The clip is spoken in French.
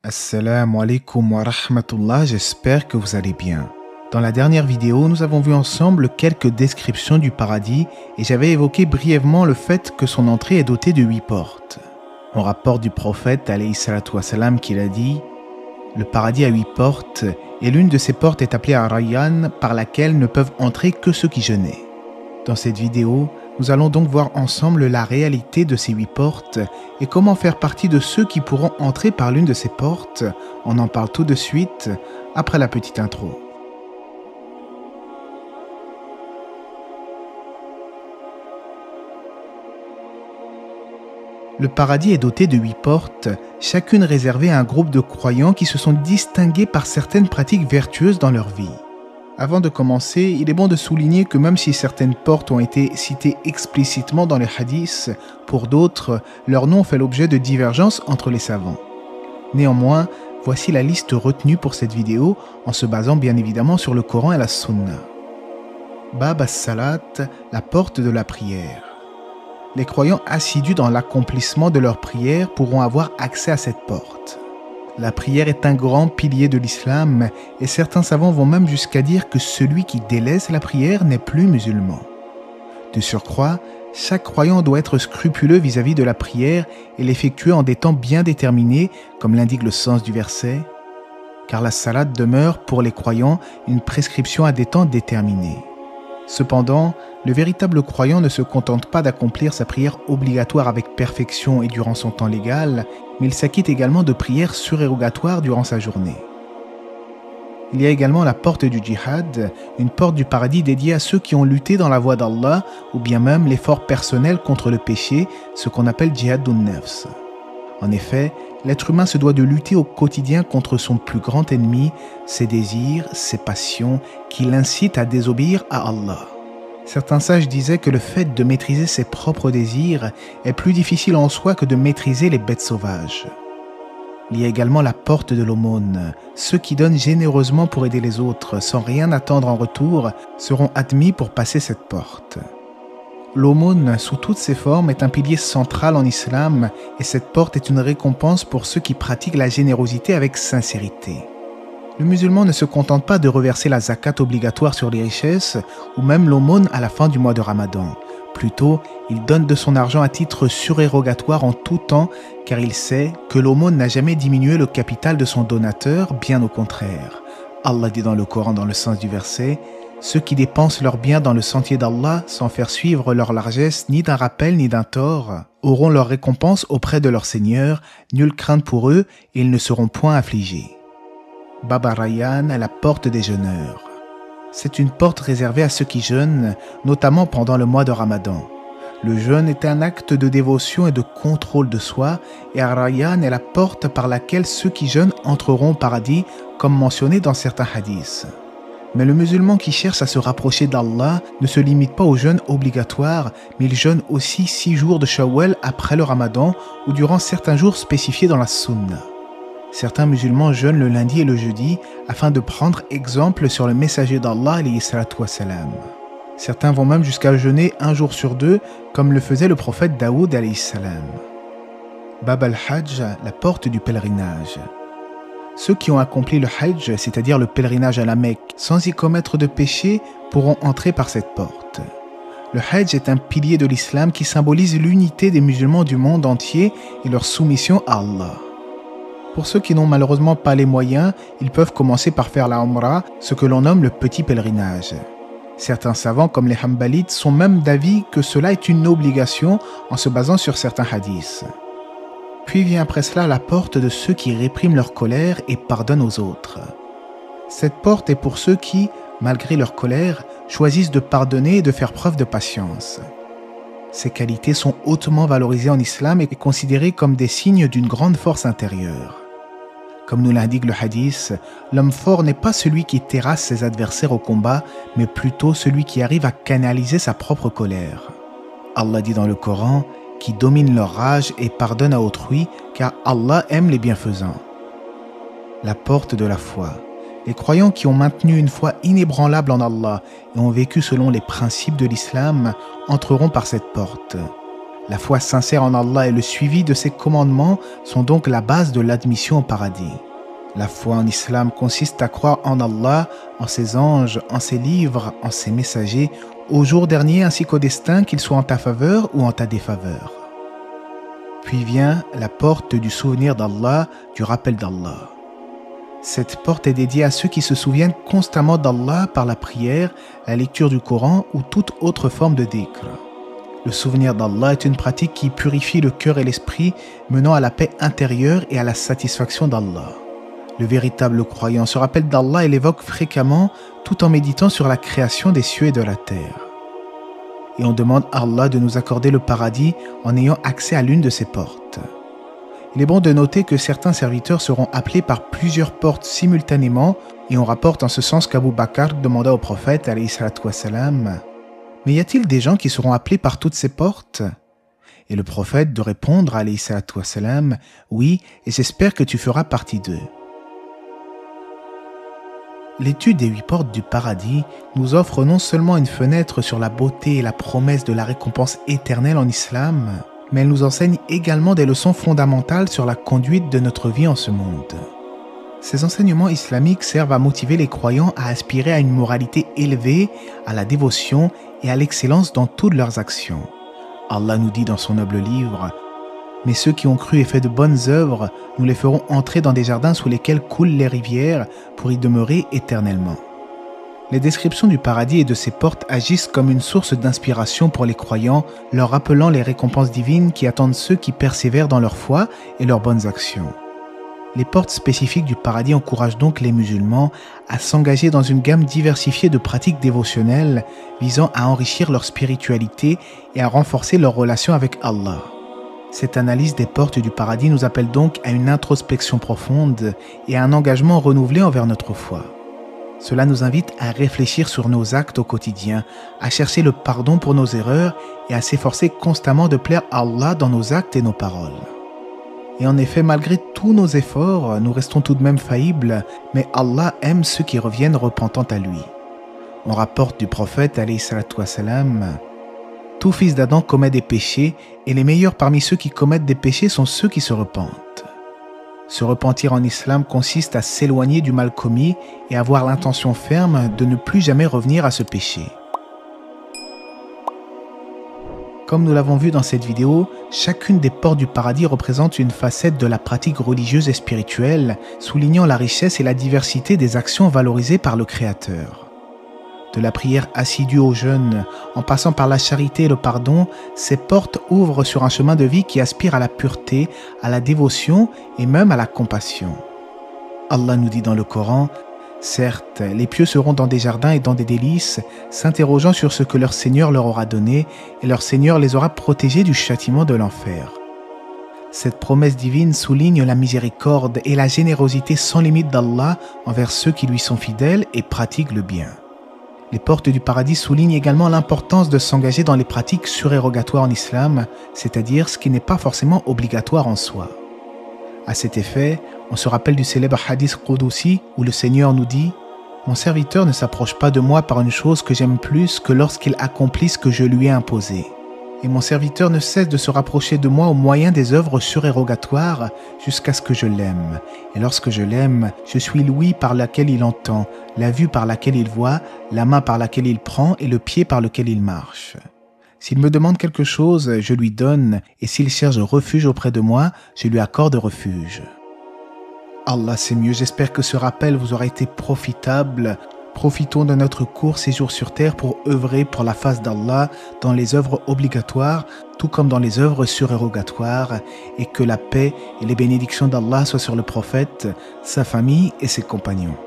Assalamu alaikum wa rahmatullah, j'espère que vous allez bien. Dans la dernière vidéo, nous avons vu ensemble quelques descriptions du paradis et j'avais évoqué brièvement le fait que son entrée est dotée de 8 portes. On rapporte du prophète alayhi salatu wassalam qu'il a dit « Le paradis a 8 portes et l'une de ces portes est appelée Ar-Rayyan par laquelle ne peuvent entrer que ceux qui jeûnaient. » Dans cette vidéo, nous allons donc voir ensemble la réalité de ces 8 portes et comment faire partie de ceux qui pourront entrer par l'une de ces portes. On en parle tout de suite après la petite intro. Le paradis est doté de 8 portes, chacune réservée à un groupe de croyants qui se sont distingués par certaines pratiques vertueuses dans leur vie. Avant de commencer, il est bon de souligner que même si certaines portes ont été citées explicitement dans les hadiths, pour d'autres, leur nom fait l'objet de divergences entre les savants. Néanmoins, voici la liste retenue pour cette vidéo en se basant bien évidemment sur le Coran et la Sunna. Bab as-Salat, la porte de la prière. Les croyants assidus dans l'accomplissement de leur prière pourront avoir accès à cette porte. La prière est un grand pilier de l'islam et certains savants vont même jusqu'à dire que celui qui délaisse la prière n'est plus musulman. De surcroît, chaque croyant doit être scrupuleux vis-à-vis de la prière et l'effectuer en des temps bien déterminés, comme l'indique le sens du verset, car la salade demeure pour les croyants une prescription à des temps déterminés. Cependant, le véritable croyant ne se contente pas d'accomplir sa prière obligatoire avec perfection et durant son temps légal, mais il s'acquitte également de prières surérogatoires durant sa journée. Il y a également la porte du djihad, une porte du paradis dédiée à ceux qui ont lutté dans la voie d'Allah ou bien même l'effort personnel contre le péché, ce qu'on appelle djihadun nafs. En effet, l'être humain se doit de lutter au quotidien contre son plus grand ennemi, ses désirs, ses passions, qui l'incitent à désobéir à Allah. Certains sages disaient que le fait de maîtriser ses propres désirs est plus difficile en soi que de maîtriser les bêtes sauvages. Il y a également la porte de l'aumône. Ceux qui donnent généreusement pour aider les autres, sans rien attendre en retour, seront admis pour passer cette porte. L'aumône, sous toutes ses formes, est un pilier central en islam et cette porte est une récompense pour ceux qui pratiquent la générosité avec sincérité. Le musulman ne se contente pas de reverser la zakat obligatoire sur les richesses ou même l'aumône à la fin du mois de Ramadan. Plutôt, il donne de son argent à titre surérogatoire en tout temps car il sait que l'aumône n'a jamais diminué le capital de son donateur, bien au contraire. Allah dit dans le Coran dans le sens du verset « Ceux qui dépensent leurs biens dans le sentier d'Allah sans faire suivre leur largesse ni d'un rappel ni d'un tort auront leur récompense auprès de leur Seigneur, nulle crainte pour eux et ils ne seront point affligés. » Bab Ar-Rayyan, la porte des jeûneurs. C'est une porte réservée à ceux qui jeûnent, notamment pendant le mois de Ramadan. Le jeûne est un acte de dévotion et de contrôle de soi, et Ar-Rayyan est la porte par laquelle ceux qui jeûnent entreront au paradis, comme mentionné dans certains hadiths. Mais le musulman qui cherche à se rapprocher d'Allah ne se limite pas au jeûne obligatoire, mais il jeûne aussi 6 jours de Shawwal après le Ramadan ou durant certains jours spécifiés dans la Sunna. Certains musulmans jeûnent le lundi et le jeudi afin de prendre exemple sur le messager d'Allah alayhi salatu wassalam. Certains vont même jusqu'à jeûner 1 jour sur 2 comme le faisait le prophète Daoud alayhi salam. Bab al-Hajj, la porte du pèlerinage. Ceux qui ont accompli le Hajj, c'est-à-dire le pèlerinage à la Mecque, sans y commettre de péché, pourront entrer par cette porte. Le Hajj est un pilier de l'islam qui symbolise l'unité des musulmans du monde entier et leur soumission à Allah. Pour ceux qui n'ont malheureusement pas les moyens, ils peuvent commencer par faire la Umrah, ce que l'on nomme le petit pèlerinage. Certains savants comme les Hanbalites sont même d'avis que cela est une obligation en se basant sur certains hadiths. Puis vient après cela la porte de ceux qui répriment leur colère et pardonnent aux autres. Cette porte est pour ceux qui, malgré leur colère, choisissent de pardonner et de faire preuve de patience. Ces qualités sont hautement valorisées en islam et considérées comme des signes d'une grande force intérieure. Comme nous l'indique le hadith, l'homme fort n'est pas celui qui terrasse ses adversaires au combat, mais plutôt celui qui arrive à canaliser sa propre colère. Allah dit dans le Coran « qui domine leur rage et pardonne à autrui, car Allah aime les bienfaisants. » La porte de la foi. Les croyants qui ont maintenu une foi inébranlable en Allah et ont vécu selon les principes de l'islam entreront par cette porte. La foi sincère en Allah et le suivi de ses commandements sont donc la base de l'admission au paradis. La foi en islam consiste à croire en Allah, en ses anges, en ses livres, en ses messagers, au jour dernier ainsi qu'au destin, qu'il soit en ta faveur ou en ta défaveur. Puis vient la porte du souvenir d'Allah, du rappel d'Allah. Cette porte est dédiée à ceux qui se souviennent constamment d'Allah par la prière, la lecture du Coran ou toute autre forme de dhikr. Le souvenir d'Allah est une pratique qui purifie le cœur et l'esprit, menant à la paix intérieure et à la satisfaction d'Allah. Le véritable croyant se rappelle d'Allah et l'évoque fréquemment tout en méditant sur la création des cieux et de la terre. Et on demande à Allah de nous accorder le paradis en ayant accès à l'une de ces portes. Il est bon de noter que certains serviteurs seront appelés par plusieurs portes simultanément et on rapporte en ce sens qu'Abu Bakr demanda au prophète alayhi salatu wassalam, « Mais y a-t-il des gens qui seront appelés par toutes ces portes ?» Et le prophète de répondre alayhi salatu wassalam, « Oui, et j'espère que tu feras partie d'eux. » L'étude des 8 portes du paradis nous offre non seulement une fenêtre sur la beauté et la promesse de la récompense éternelle en islam, mais elle nous enseigne également des leçons fondamentales sur la conduite de notre vie en ce monde. Ces enseignements islamiques servent à motiver les croyants à aspirer à une moralité élevée, à la dévotion et à l'excellence dans toutes leurs actions. Allah nous dit dans son noble livre, « Mais ceux qui ont cru et fait de bonnes œuvres, nous les ferons entrer dans des jardins sous lesquels coulent les rivières pour y demeurer éternellement. » Les descriptions du paradis et de ses portes agissent comme une source d'inspiration pour les croyants, leur rappelant les récompenses divines qui attendent ceux qui persévèrent dans leur foi et leurs bonnes actions. Les portes spécifiques du paradis encouragent donc les musulmans à s'engager dans une gamme diversifiée de pratiques dévotionnelles visant à enrichir leur spiritualité et à renforcer leur relation avec Allah. Cette analyse des portes du paradis nous appelle donc à une introspection profonde et à un engagement renouvelé envers notre foi. Cela nous invite à réfléchir sur nos actes au quotidien, à chercher le pardon pour nos erreurs et à s'efforcer constamment de plaire à Allah dans nos actes et nos paroles. Et en effet, malgré tous nos efforts, nous restons tout de même faillibles, mais Allah aime ceux qui reviennent repentant à lui. On rapporte du prophète, alayhi salatu wassalam, « Tout fils d'Adam commet des péchés, et les meilleurs parmi ceux qui commettent des péchés sont ceux qui se repentent. » Se repentir en islam consiste à s'éloigner du mal commis et avoir l'intention ferme de ne plus jamais revenir à ce péché. Comme nous l'avons vu dans cette vidéo, chacune des portes du paradis représente une facette de la pratique religieuse et spirituelle, soulignant la richesse et la diversité des actions valorisées par le Créateur. De la prière assidue au jeûne, en passant par la charité et le pardon, ces portes ouvrent sur un chemin de vie qui aspire à la pureté, à la dévotion et même à la compassion. Allah nous dit dans le Coran, « Certes, les pieux seront dans des jardins et dans des délices, s'interrogeant sur ce que leur Seigneur leur aura donné, et leur Seigneur les aura protégés du châtiment de l'enfer. » Cette promesse divine souligne la miséricorde et la générosité sans limite d'Allah envers ceux qui lui sont fidèles et pratiquent le bien. Les portes du paradis soulignent également l'importance de s'engager dans les pratiques surérogatoires en islam, c'est-à-dire ce qui n'est pas forcément obligatoire en soi. À cet effet, on se rappelle du célèbre hadith Qudusi où le Seigneur nous dit « Mon serviteur ne s'approche pas de moi par une chose que j'aime plus que lorsqu'il accomplit ce que je lui ai imposé. Et mon serviteur ne cesse de se rapprocher de moi au moyen des œuvres surérogatoires jusqu'à ce que je l'aime. Et lorsque je l'aime, je suis l'ouïe par laquelle il entend, la vue par laquelle il voit, la main par laquelle il prend et le pied par lequel il marche. S'il me demande quelque chose, je lui donne, et s'il cherche refuge auprès de moi, je lui accorde refuge. » Allah sait mieux, j'espère que ce rappel vous aura été profitable. Profitons de notre court séjour sur terre pour œuvrer pour la face d'Allah dans les œuvres obligatoires, tout comme dans les œuvres surérogatoires, et que la paix et les bénédictions d'Allah soient sur le prophète, sa famille et ses compagnons.